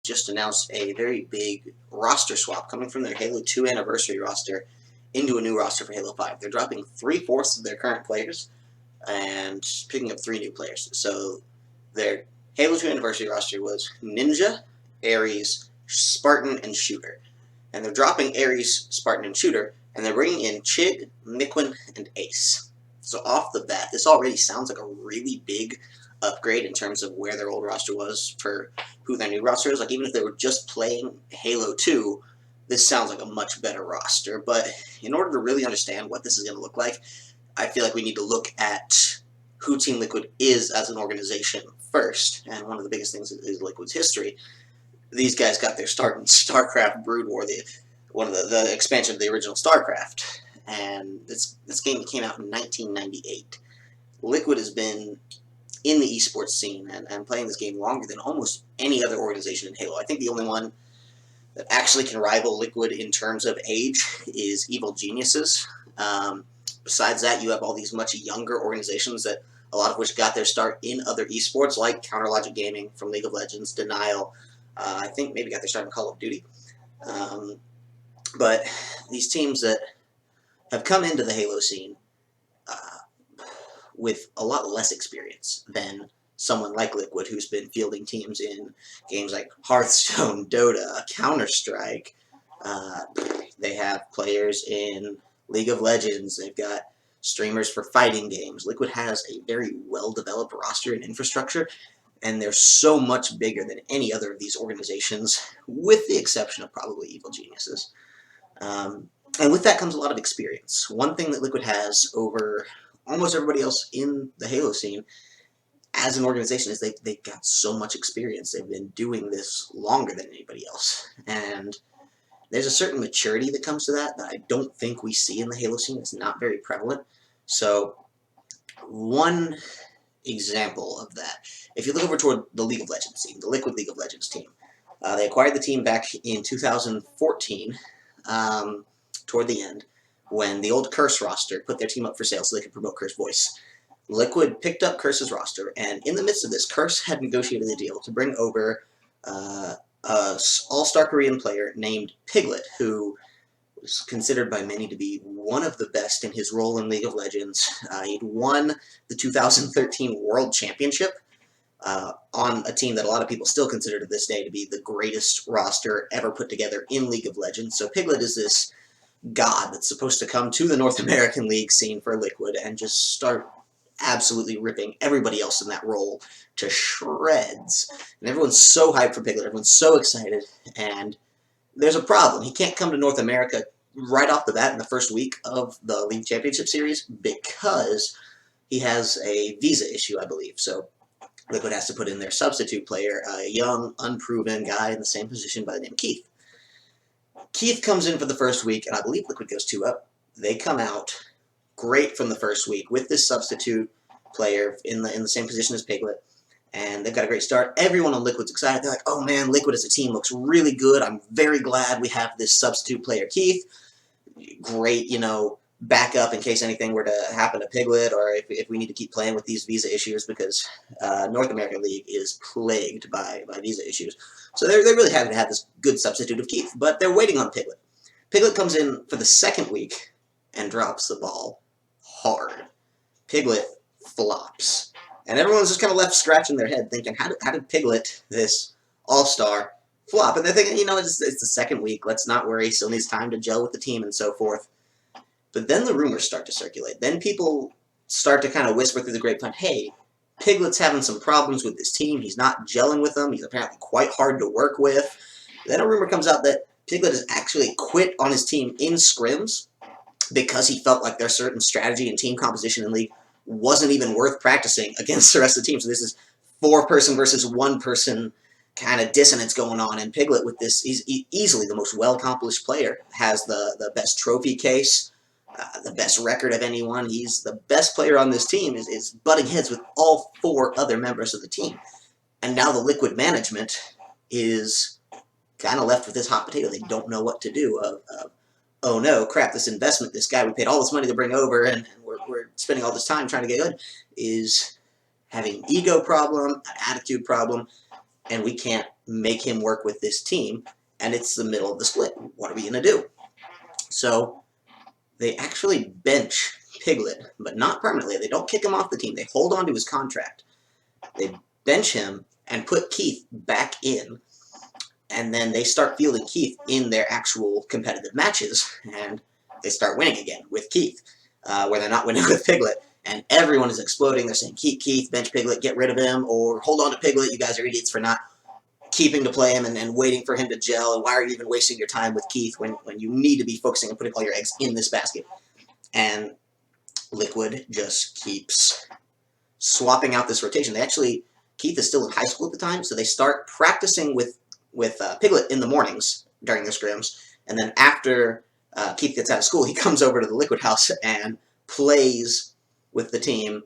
just announced a very big roster swap coming from their Halo 2 anniversary roster into a new roster for Halo 5. They're dropping 3/4 of their current players and picking up 3 new players. So their Halo 2 anniversary roster was Ninja, Ares, Spartan, and Shooter. And they're dropping Ares, Spartan, and Shooter, and they're bringing in Chig, Mikwen, and Ace. So off the bat, this already sounds like a really big upgrade in terms of where their old roster was for who their new roster is. Like, even if they were just playing Halo 2, this sounds like a much better roster. But in order to really understand what this is going to look like, I feel like we need to look at who Team Liquid is as an organization first. And one of the biggest things is Liquid's history. These guys got their start in StarCraft Brood War, one of the expansion of the original StarCraft. And this game came out in 1998. Liquid has been in the esports scene and playing this game longer than almost any other organization in Halo. I think the only one that actually can rival Liquid in terms of age is Evil Geniuses. Besides that, you have all these much younger organizations that a lot of which got their start in other esports, like Counterlogic Gaming from League of Legends, Denial. I think maybe got their start in Call of Duty. But these teams that have come into the Halo scene with a lot less experience than someone like Liquid, who's been fielding teams in games like Hearthstone, Dota, Counter-Strike. They have players in League of Legends. They've got streamers for fighting games. Liquid has a very well-developed roster and infrastructure, and they're so much bigger than any other of these organizations, with the exception of probably Evil Geniuses. And with that comes a lot of experience. One thing that Liquid has over almost everybody else in the Halo scene as an organization is they've got so much experience. They've been doing this longer than anybody else. And there's a certain maturity that comes to that I don't think we see in the Halo scene. It's not very prevalent. So one example of that, if you look over toward the League of Legends scene, the Liquid League of Legends team, they acquired the team back in 2014, toward the end, when the old Curse roster put their team up for sale so they could promote Curse Voice. Liquid picked up Curse's roster, and in the midst of this, Curse had negotiated a deal to bring over a all-star Korean player named Piglet, who was considered by many to be one of the best in his role in League of Legends. He'd won the 2013 World Championship on a team that a lot of people still consider to this day to be the greatest roster ever put together in League of Legends. So Piglet is this god that's supposed to come to the North American League scene for Liquid and just start absolutely ripping everybody else in that role to shreds. And everyone's so hyped for Piglet, everyone's so excited, and there's a problem. He can't come to North America right off the bat in the first week of the League Championship Series because he has a visa issue, I believe. So Liquid has to put in their substitute player, a young, unproven guy in the same position by the name of Keith. Keith comes in for the first week, and I believe Liquid goes 2-up. They come out great from the first week with this substitute player in the same position as Piglet, and they've got a great start. Everyone on Liquid's excited. They're like, oh man, Liquid as a team looks really good. I'm very glad we have this substitute player, Keith. Great, backup in case anything were to happen to Piglet, or if we need to keep playing with these visa issues, because North American League is plagued by visa issues. So they're really happy to have this good substitute of Keith, but they're waiting on Piglet. Piglet comes in for the second week and drops the ball hard. Piglet flops. And everyone's just kind of left scratching their head thinking, how did Piglet, this all-star, flop? And they're thinking, it's the second week. Let's not worry. Still needs time to gel with the team and so forth. But then the rumors start to circulate. Then people start to kind of whisper through the grapevine, hey, Piglet's having some problems with this team. He's not gelling with them. He's apparently quite hard to work with. Then a rumor comes out that Piglet has actually quit on his team in scrims because he felt like their certain strategy and team composition in League wasn't even worth practicing against the rest of the team. So this is 4-person versus 1-person kind of dissonance going on. And Piglet, with this, he's easily the most well-accomplished player, has the best trophy case, the best record of anyone. He's the best player on this team, is butting heads with all 4 other members of the team. And now the Liquid management is kind of left with this hot potato. They don't know what to do oh no, crap, this investment, this guy we paid all this money to bring over, and we're spending all this time trying to get good, is having an ego problem, an attitude problem, and we can't make him work with this team, and it's the middle of the split. What are we going to do? So they actually bench Piglet, but not permanently. They don't kick him off the team. They hold on to his contract. They bench him and put Keith back in, and then they start fielding Keith in their actual competitive matches, and they start winning again with Keith, where they're not winning with Piglet. And everyone is exploding. They're saying, keep Keith, bench Piglet, get rid of him, or hold on to Piglet. You guys are idiots for not keeping to play him and waiting for him to gel. And why are you even wasting your time with Keith when you need to be focusing on putting all your eggs in this basket? And Liquid just keeps swapping out this rotation. Keith is still in high school at the time, so they start practicing with Piglet in the mornings during their scrims, and then after Keith gets out of school, he comes over to the Liquid house and plays with the team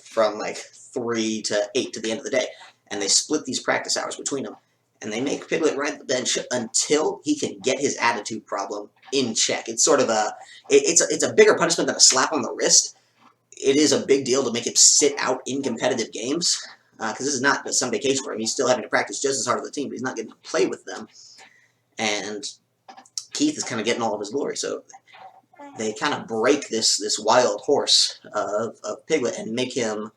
from like 3 to 8 to the end of the day, and they split these practice hours between them, and they make Piglet ride the bench until he can get his attitude problem in check. It's sort of it's a bigger punishment than a slap on the wrist. It is a big deal to make him sit out in competitive games, because this is not some vacation for him. He's still having to practice just as hard as the team, but he's not getting to play with them. And Keith is kind of getting all of his glory. So they kind of break this wild horse of Piglet and make him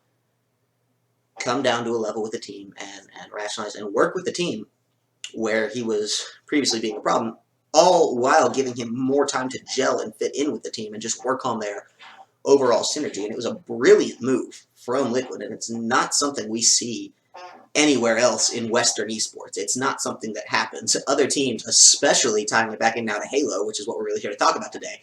come down to a level with the team and rationalize and work with the team where he was previously being a problem, all while giving him more time to gel and fit in with the team and just work on their overall synergy. And it was a brilliant move from Liquid, and it's not something we see anywhere else in Western esports. It's not something that happens. Other teams, especially tying it back in now to Halo, which is what we're really here to talk about today,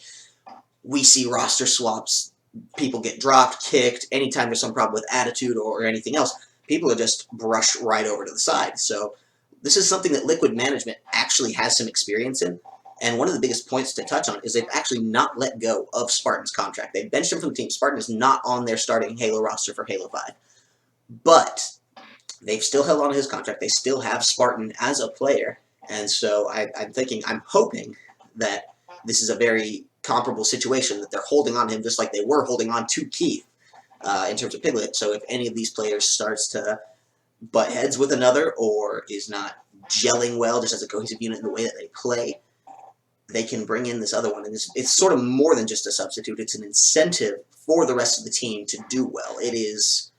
we see roster swaps, people get dropped, kicked, anytime there's some problem with attitude or anything else, people are just brushed right over to the side. So this is something that Liquid management actually has some experience in. And one of the biggest points to touch on is they've actually not let go of Spartan's contract. They benched him from the team. Spartan is not on their starting Halo roster for Halo 5. But they've still held on to his contract. They still have Spartan as a player. And so I'm hoping that this is a very comparable situation, that they're holding on to him just like they were holding on to Keith in terms of Piglet. So if any of these players starts to butt heads with another or is not gelling well just as a cohesive unit in the way that they play, they can bring in this other one. And it's sort of more than just a substitute. It's an incentive for the rest of the team to do well. It is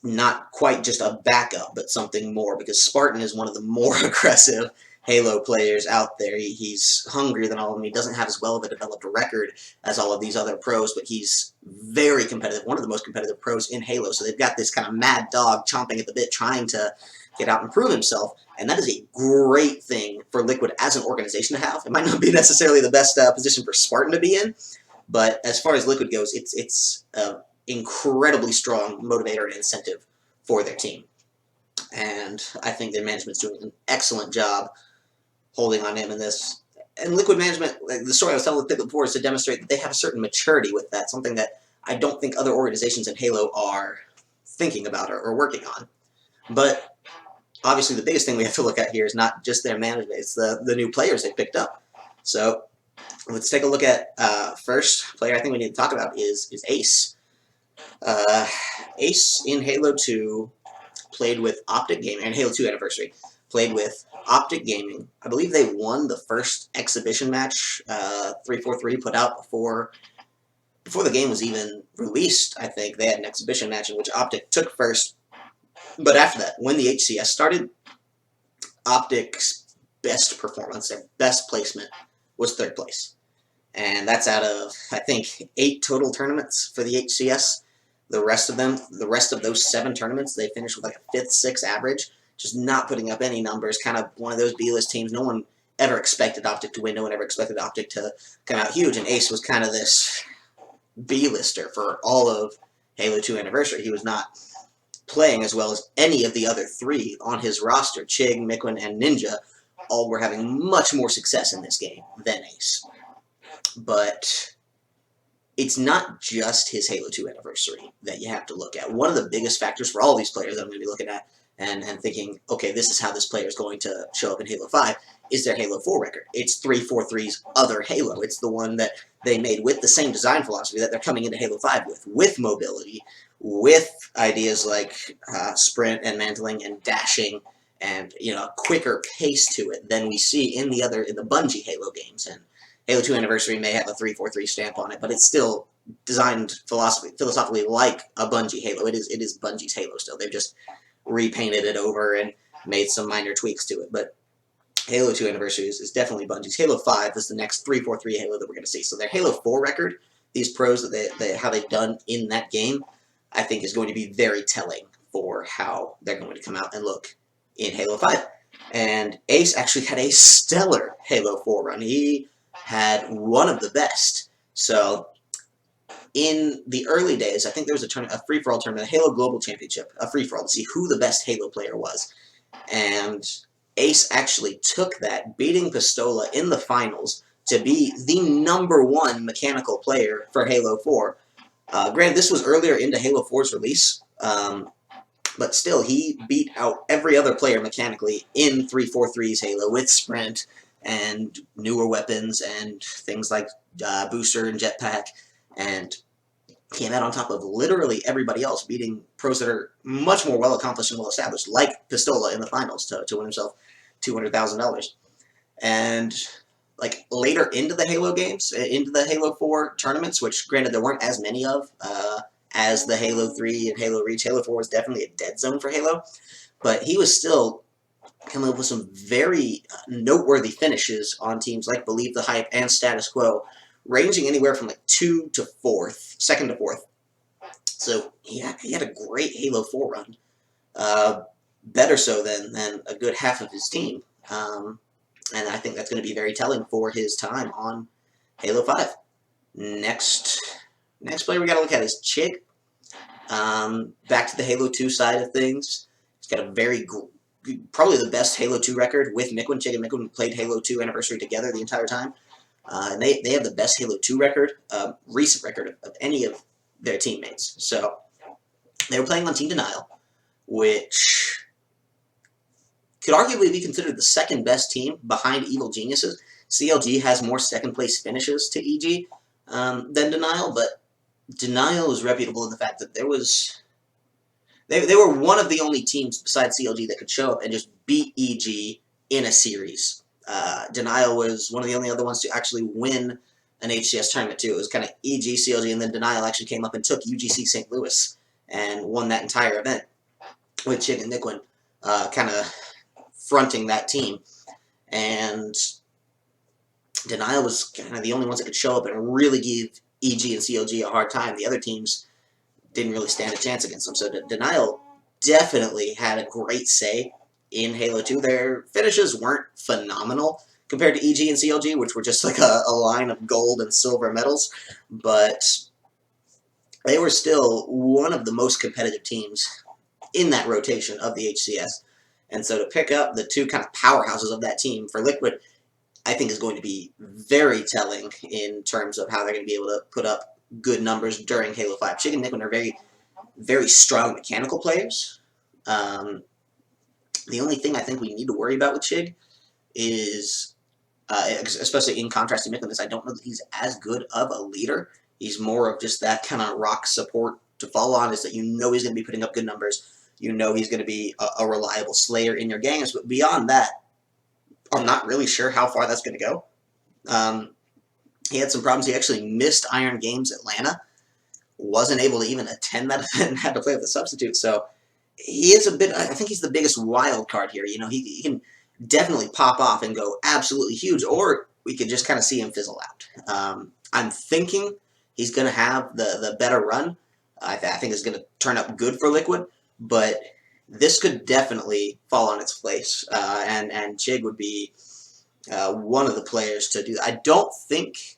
not quite just a backup, but something more, because Spartan is one of the more aggressive Halo players out there. He's hungrier than all of them. He doesn't have as well of a developed record as all of these other pros, but he's very competitive, one of the most competitive pros in Halo. So they've got this kind of mad dog chomping at the bit, trying to get out and prove himself, and that is a great thing for Liquid as an organization to have. It might not be necessarily the best position for Spartan to be in, but as far as Liquid goes, it's an incredibly strong motivator and incentive for their team. And I think their management's doing an excellent job holding on him in this. And Liquid management, like the story I was telling with Piglet before, is to demonstrate that they have a certain maturity with that, something that I don't think other organizations in Halo are thinking about or working on. But obviously, the biggest thing we have to look at here is not just their management, it's the new players they picked up. So let's take a look at first player I think we need to talk about is Ace. Ace in Halo 2 played with Optic Gaming, and Halo 2 Anniversary, played with Optic Gaming. I believe they won the first exhibition match, 343, put out before the game was even released. I think they had an exhibition match in which Optic took first. But after that, when the HCS started, Optic's best performance, their best placement, was 3rd place. And that's out of, I think, 8 total tournaments for the HCS. The rest of those 7 tournaments, they finished with like a 5th, 6th average, just not putting up any numbers, kind of one of those B-list teams. No one ever expected Optic to win. No one ever expected Optic to come out huge. And Ace was kind of this B-lister for all of Halo 2 Anniversary. He was not playing as well as any of the other 3 on his roster. Chig, Miquin, and Ninja all were having much more success in this game than Ace. But it's not just his Halo 2 Anniversary that you have to look at. One of the biggest factors for all these players that I'm going to be looking at and thinking, okay, this is how this player is going to show up in Halo 5, is their Halo 4 record. It's 343's other Halo. It's the one that they made with the same design philosophy that they're coming into Halo 5 with mobility, with ideas like sprint and mantling and dashing and a quicker pace to it than we see in the Bungie Halo games. And Halo 2 Anniversary may have a 343 stamp on it, but it's still designed philosophically like a Bungie Halo. It is Bungie's Halo still. They've just repainted it over and made some minor tweaks to it. But Halo 2 Anniversary is definitely Bungie's. Halo 5 is the next 343 Halo that we're going to see. So their Halo 4 record, these pros that how they've done in that game, I think is going to be very telling for how they're going to come out and look in Halo 5. And Ace actually had a stellar Halo 4 run. He had one of the best. So in the early days, I think there was a free-for-all tournament, a Halo Global Championship, a free-for-all to see who the best Halo player was. And Ace actually took that, beating Pistola in the finals to be the #1 mechanical player for Halo 4. Granted, this was earlier into Halo 4's release, but still, he beat out every other player mechanically in 343's Halo with Sprint and newer weapons and things like Booster and Jetpack, and came out on top of literally everybody else, beating pros that are much more well-accomplished and well-established, like Pistola in the finals to win himself $200,000. And like later into the Halo games, into the Halo 4 tournaments, which granted there weren't as many of as the Halo 3 and Halo Reach. Halo 4 was definitely a dead zone for Halo, but he was still coming up with some very noteworthy finishes on teams like Believe the Hype and Status Quo, ranging anywhere from like 2 to 4th, 2nd to 4th. So he had a great Halo 4 run, better so than a good half of his team. And I think that's going to be very telling for his time on Halo 5. Next player we got to look at is Chig. Back to the Halo 2 side of things. He's got a probably the best Halo 2 record with Mikwen. Chig and Mikwen played Halo 2 Anniversary together the entire time. And they have the best Halo 2 record, recent record of any of their teammates. So they were playing on Team Denial, which could arguably be considered the second best team behind Evil Geniuses. CLG has more second place finishes to EG than Denial, but Denial is reputable in the fact that they were one of the only teams besides CLG that could show up and just beat EG in a series. Denial was one of the only other ones to actually win an HCS tournament too. It was kind of EG, CLG, and then Denial actually came up and took UGC St. Louis and won that entire event with Chig and Mikwen kind of fronting that team. And Denial was kind of the only ones that could show up and really give EG and CLG a hard time. The other teams didn't really stand a chance against them. So Denial definitely had a great say in Halo 2. Their finishes weren't phenomenal compared to EG and CLG, which were just like a line of gold and silver medals, but they were still one of the most competitive teams in that rotation of the HCS. And so to pick up the two kind of powerhouses of that team for Liquid, I think is going to be very telling in terms of how they're going to be able to put up good numbers during Halo 5. Chig and Mikwen are very, very strong mechanical players. The only thing I think we need to worry about with Chig is, especially in contrast to Mikwen, is I don't know that he's as good of a leader. He's more of just that kind of rock support to fall on, is that he's going to be putting up good numbers. He's going to be a reliable slayer in your games. But beyond that, I'm not really sure how far that's going to go. He had some problems. He actually missed Iron Games Atlanta. Wasn't able to even attend that event and had to play with a substitute. So he is a bit, I think he's the biggest wild card here. He can definitely pop off and go absolutely huge, or we could just kind of see him fizzle out. I'm thinking he's going to have the better run. I think it's going to turn up good for Liquid, but this could definitely fall on its place, and Chig would be one of the players to do that. I don't think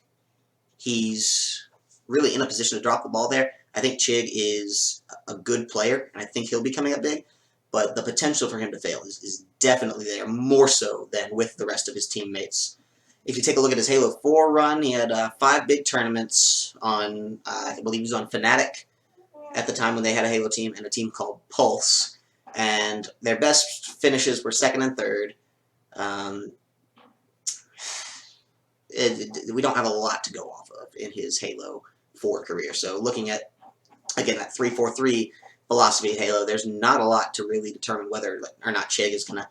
he's really in a position to drop the ball there. I think Chig is a good player, and I think he'll be coming up big, but the potential for him to fail is definitely there, more so than with the rest of his teammates. If you take a look at his Halo 4 run, he had 5 big tournaments on, I believe he was on Fnatic at the time when they had a Halo team, and a team called Pulse, and their best finishes were 2nd and 3rd. We don't have a lot to go off of in his Halo 4 career. So looking at, again, that 3-4-3 philosophy of Halo, there's not a lot to really determine whether or not Chig is going to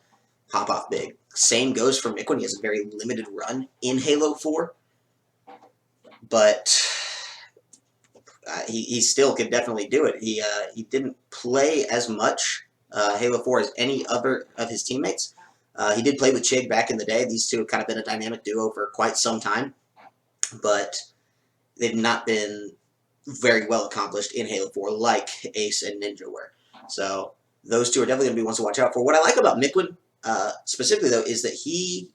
pop off big. Same goes for Mick when he has a very limited run in Halo 4, but he still could definitely do it. He didn't play as much Halo 4 as any other of his teammates. He did play with Chig back in the day. These two have kind of been a dynamic duo for quite some time, but they've not been very well accomplished in Halo 4 like Ace and Ninja were. So those two are definitely going to be ones to watch out for. What I like about Mikwen, specifically, though, is that he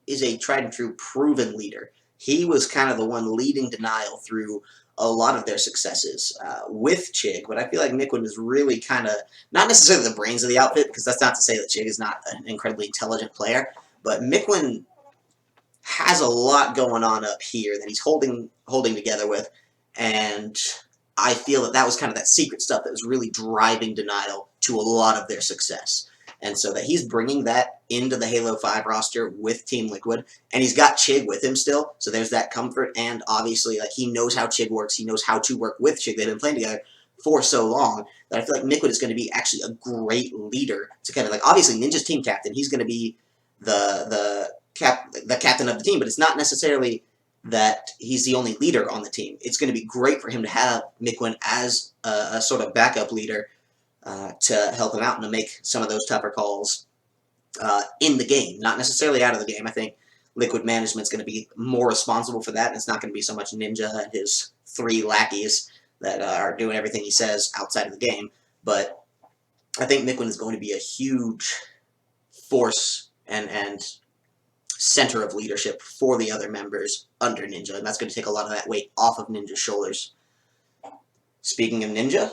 is a tried and true proven leader. He was kind of the one leading Denial through a lot of their successes with Chig, but I feel like Mikwen is really kind of, not necessarily the brains of the outfit, because that's not to say that Chig is not an incredibly intelligent player, but Mikwen has a lot going on up here that he's holding together with, and I feel that that was kind of that secret stuff that was really driving Denial to a lot of their success. And so that he's bringing that into the Halo 5 roster with Team Liquid, and he's got Chig with him still, so there's that comfort, and obviously like he knows how Chig works, he knows how to work with Chig. They've been playing together for so long that I feel like Liquid is going to be actually a great leader to kind of like, obviously Ninja's team captain, he's going to be the captain of the team, but it's not necessarily that he's the only leader on the team. It's going to be great for him to have Mikwen as a sort of backup leader to help him out and to make some of those tougher calls in the game, not necessarily out of the game. I think Liquid Management's going to be more responsible for that, and it's not going to be so much Ninja and his 3 lackeys that are doing everything he says outside of the game. But I think Mikwen is going to be a huge force and center of leadership for the other members under Ninja, and that's going to take a lot of that weight off of Ninja's shoulders. Speaking of Ninja,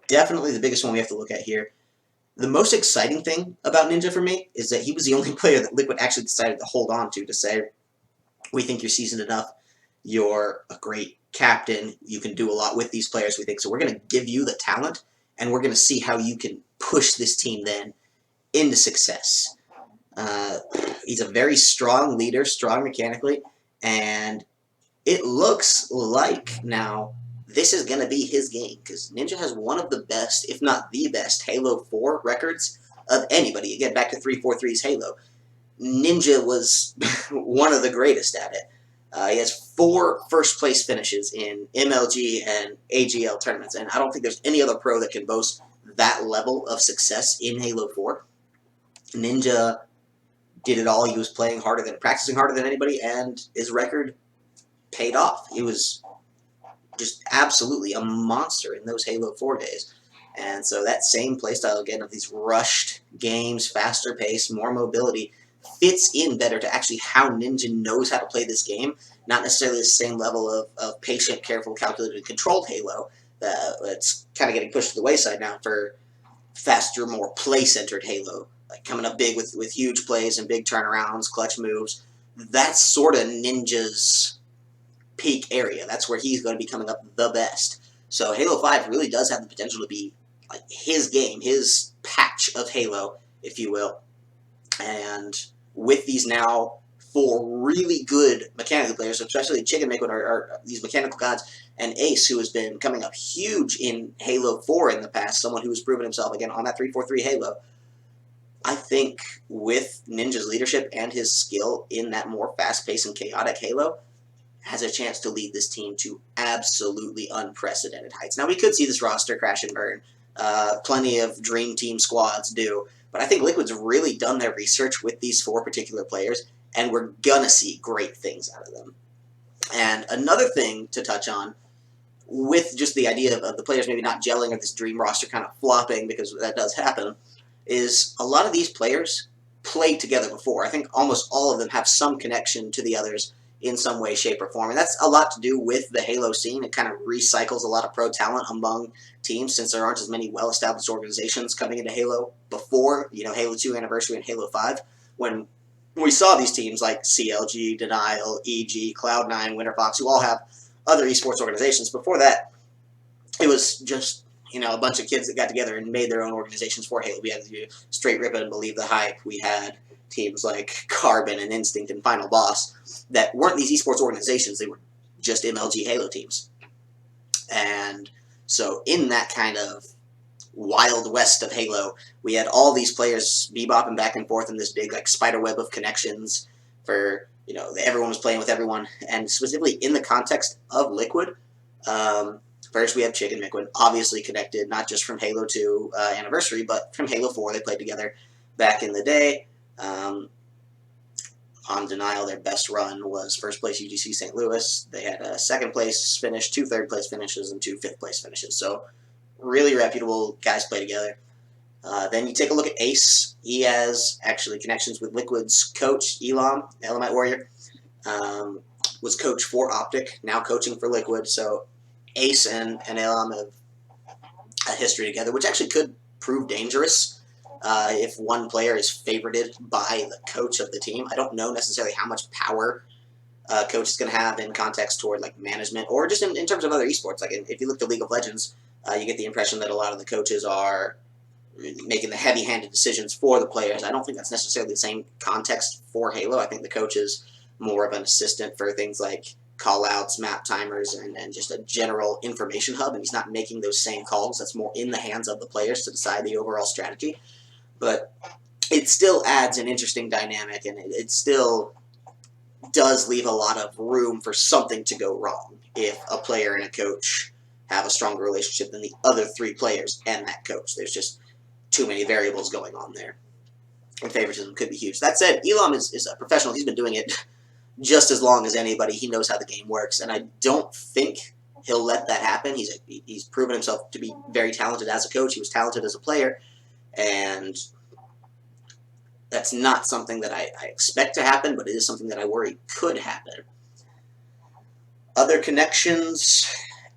definitely the biggest one we have to look at here. The most exciting thing about Ninja for me is that he was the only player that Liquid actually decided to hold on to say, we think you're seasoned enough, you're a great captain, you can do a lot with these players, we think, so we're going to give you the talent, and we're going to see how you can push this team then into success. He's a very strong leader, strong mechanically, and it looks like now this is going to be his game, because Ninja has one of the best, if not the best, Halo 4 records of anybody. Again, back to 343's Halo. Ninja was one of the greatest at it. He has 4 first-place finishes in MLG and AGL tournaments, and I don't think there's any other pro that can boast that level of success in Halo 4. Ninja did it all. He was practicing harder than anybody, and his record paid off. He was just absolutely a monster in those Halo 4 days. And so that same playstyle, again, of these rushed games, faster pace, more mobility, fits in better to actually how Ninja knows how to play this game. Not necessarily the same level of patient, careful, calculated, and controlled Halo. It's kind of getting pushed to the wayside now for faster, more play-centered Halo. Like coming up big with huge plays and big turnarounds, clutch moves. That's sort of Ninja's peak area. That's where he's going to be coming up the best. So Halo 5 really does have the potential to be like his game, his patch of Halo, if you will. And with these now 4 really good mechanical players, especially Chig and Mikwen are these mechanical gods, and Ace, who has been coming up huge in Halo 4 in the past, someone who has proven himself again on that 343 Halo. I think with Ninja's leadership and his skill in that more fast-paced and chaotic Halo, has a chance to lead this team to absolutely unprecedented heights. Now, we could see this roster crash and burn. Plenty of Dream Team squads do. But I think Liquid's really done their research with these 4 particular players, and we're going to see great things out of them. And another thing to touch on, with just the idea of the players maybe not gelling or this dream roster kind of flopping, because that does happen, is a lot of these players played together before. I think almost all of them have some connection to the others in some way, shape, or form. And that's a lot to do with the Halo scene. It kind of recycles a lot of pro talent among teams, since there aren't as many well-established organizations coming into Halo before, Halo 2 Anniversary and Halo 5, when we saw these teams like CLG, Denial, EG, Cloud9, Winterfox, who all have other esports organizations. Before that, it was just a bunch of kids that got together and made their own organizations for Halo. We had Straight Rip and Believe the Hype. We had teams like Carbon and Instinct and Final Boss that weren't these esports organizations. They were just MLG Halo teams. And so in that kind of wild west of Halo. We had all these players bebopping back and forth in this big like spider web of connections for, everyone was playing with everyone, and specifically in the context of Liquid. First, we have Chig and Mikwen, obviously connected, not just from Halo 2 Anniversary, but from Halo 4. They played together back in the day. On Denial, their best run was first place UGC St. Louis. They had a second place finish, 2 third place finishes, and 2 fifth place finishes. So really reputable guys play together. Then you take a look at Ace. He has actually connections with Liquid's coach, Elam, Elamite Warrior. Was coach for Optic, now coaching for Liquid. So Ace and Elam have a history together, which actually could prove dangerous if one player is favorited by the coach of the team. I don't know necessarily how much power a coach is going to have in context toward like management or just in terms of other esports. Like if you look to League of Legends, you get the impression that a lot of the coaches are making the heavy-handed decisions for the players. I don't think that's necessarily the same context for Halo. I think the coach is more of an assistant for things like call-outs, map timers, and just a general information hub, and he's not making those same calls. That's more in the hands of the players to decide the overall strategy. But it still adds an interesting dynamic, and it still does leave a lot of room for something to go wrong if a player and a coach have a stronger relationship than the other 3 players and that coach. There's just too many variables going on there, and favoritism could be huge. That said, Elam is a professional. He's been doing it just as long as anybody. He knows how the game works, and I don't think he'll let that happen. He's proven himself to be very talented as a coach. He was talented as a player, and that's not something that I expect to happen, but it is something that I worry could happen. Other connections,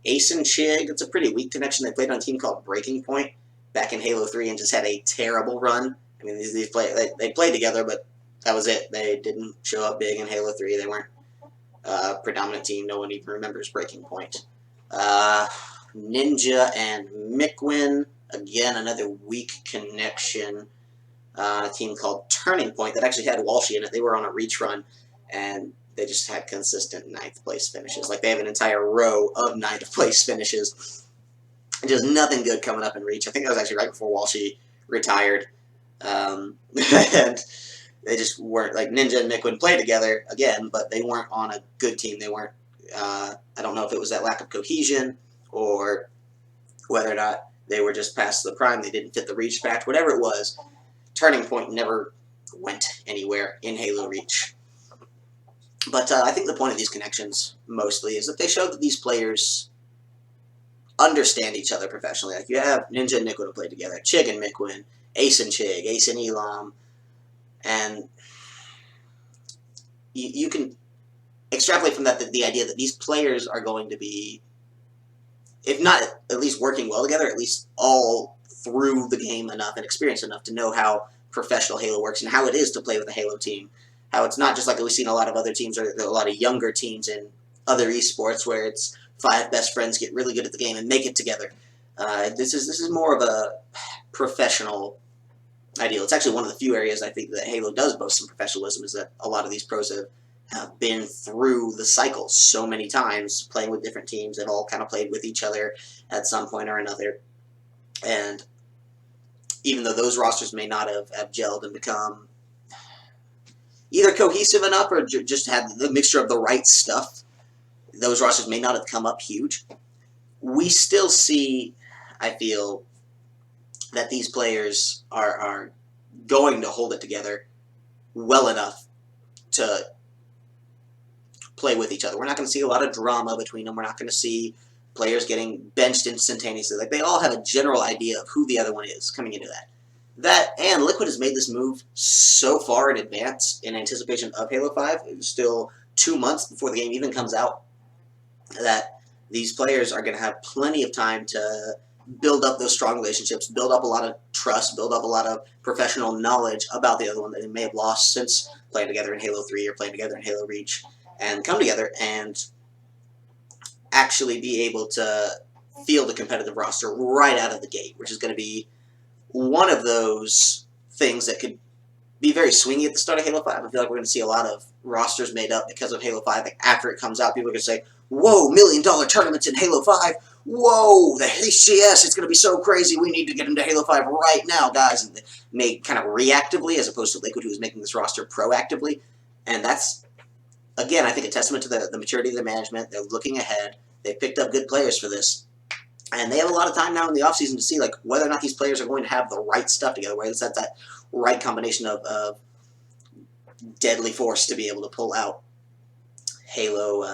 Ace and Chig. It's a pretty weak connection. They played on a team called Breaking Point back in Halo 3 and just had a terrible run. I mean, they played together, but that was it. They didn't show up big in Halo 3. They weren't a predominant team. No one even remembers Breaking Point. Ninja and Mikwen. Again, another weak connection. A team called Turning Point that actually had Walshy in it. They were on a reach run, and they just had consistent 9th place finishes. Like, they have an entire row of 9th place finishes. Just nothing good coming up in reach. I think that was actually right before Walshy retired. And they just weren't, like, Ninja and Mikwen played together again, but they weren't on a good team. They weren't, I don't know if it was that lack of cohesion or whether or not they were just past the prime. They didn't fit the reach fact. Whatever it was, Turning Point never went anywhere in Halo Reach. But I think the point of these connections mostly is that they show that these players understand each other professionally. Like, you have Ninja and Mikwen who play together, Chig and Mikwen, Ace and Chig, Ace and Elam, and you can extrapolate from that the idea that these players are going to be, if not at least working well together, at least all through the game enough and experienced enough to know how professional Halo works and how it is to play with a Halo team. How it's not just like we've seen a lot of other teams or a lot of younger teams in other esports where it's 5 best friends get really good at the game and make it together. This is more of a professional ideal. It's actually one of the few areas I think that Halo does boast some professionalism, is that a lot of these pros have been through the cycle so many times, playing with different teams. They've all kind of played with each other at some point or another. And even though those rosters may not have gelled and become either cohesive enough or just have the mixture of the right stuff, those rosters may not have come up huge. We still see, I feel, that these players are going to hold it together well enough to play with each other. We're not going to see a lot of drama between them. We're not going to see players getting benched instantaneously. Like, they all have a general idea of who the other one is coming into that. And Liquid has made this move so far in advance in anticipation of Halo 5. It's still 2 months before the game even comes out, that these players are going to have plenty of time to build up those strong relationships, build up a lot of trust, build up a lot of professional knowledge about the other one that they may have lost since playing together in Halo 3 or playing together in Halo Reach, and come together and actually be able to field a competitive roster right out of the gate, which is going to be one of those things that could be very swingy at the start of Halo 5. I feel like we're going to see a lot of rosters made up because of Halo 5. Like, after it comes out, people are going to say, whoa, $1 million tournaments in Halo 5. whoa, the HCS, it's going to be so crazy, we need to get into Halo 5 right now, guys, and made kind of reactively as opposed to Liquid, who was making this roster proactively, and that's, again, I think a testament to the maturity of the management. They're looking ahead. They've picked up good players for this, and they have a lot of time now in the offseason to see like whether or not these players are going to have the right stuff together, whether it's that right combination of deadly force to be able to pull out Halo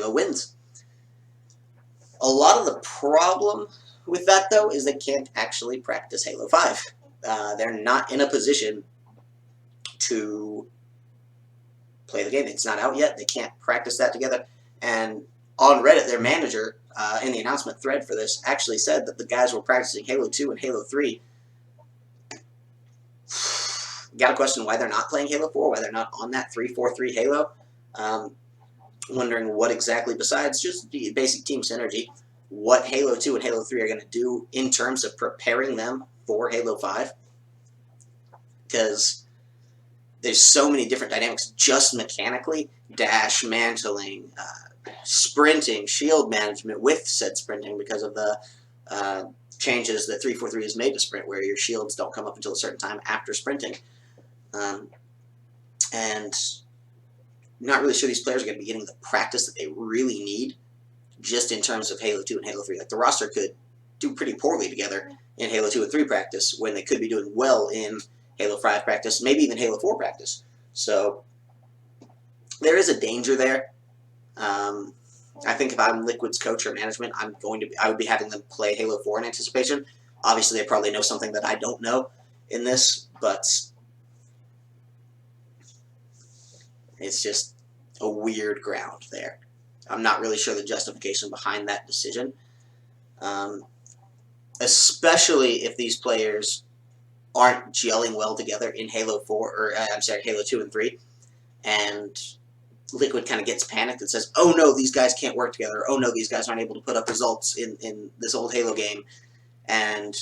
wins. A lot of the problem with that, though, is they can't actually practice Halo 5. They're not in a position to play the game. It's not out yet. They can't practice that together. And on Reddit, their manager, in the announcement thread for this, actually said that the guys were practicing Halo 2 and Halo 3. Got to question why they're not playing Halo 4, why they're not on that 3-4-3 Halo. Wondering what exactly, besides just the basic team synergy, what Halo 2 and Halo 3 are going to do in terms of preparing them for Halo 5. Because there's so many different dynamics just mechanically. Dash, mantling, sprinting, shield management with said sprinting because of the changes that 343 has made to sprint, where your shields don't come up until a certain time after sprinting. And not really sure these players are going to be getting the practice that they really need just in terms of Halo 2 and Halo 3. Like, the roster could do pretty poorly together in Halo 2 and 3 practice when they could be doing well in Halo 5 practice, maybe even Halo 4 practice. So there is a danger there. I think if I'm Liquid's coach or management, I would be having them play Halo 4 in anticipation. Obviously, they probably know something that I don't know in this, but it's just a weird ground there. I'm not really sure the justification behind that decision, especially if these players aren't gelling well together in Halo 4, or Halo 2 and 3, and Liquid kind of gets panicked and says, oh no, these guys can't work together, oh no, these guys aren't able to put up results in this old Halo game, and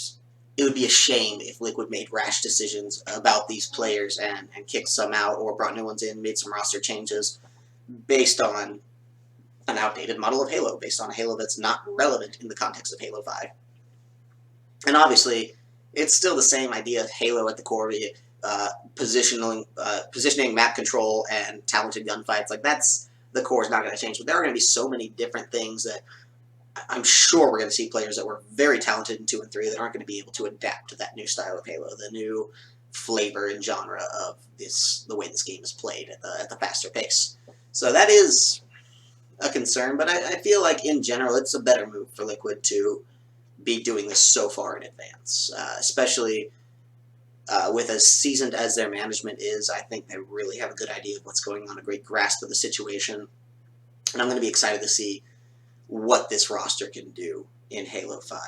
it would be a shame if Liquid made rash decisions about these players and kicked some out or brought new ones in, made some roster changes based on an outdated model of Halo, based on a Halo that's not relevant in the context of Halo 5. And obviously, it's still the same idea of Halo at the core, positioning, map control, and talented gunfights. Like, that's the core is not going to change. But there are going to be so many different things that I'm sure we're going to see players that were very talented in 2 and 3 that aren't going to be able to adapt to that new style of Halo, the new flavor and genre of the way this game is played at the faster pace. So that is a concern, but I feel like in general it's a better move for Liquid to be doing this so far in advance, especially with as seasoned as their management is. I think they really have a good idea of what's going on, a great grasp of the situation, and I'm going to be excited to see what this roster can do in Halo 5.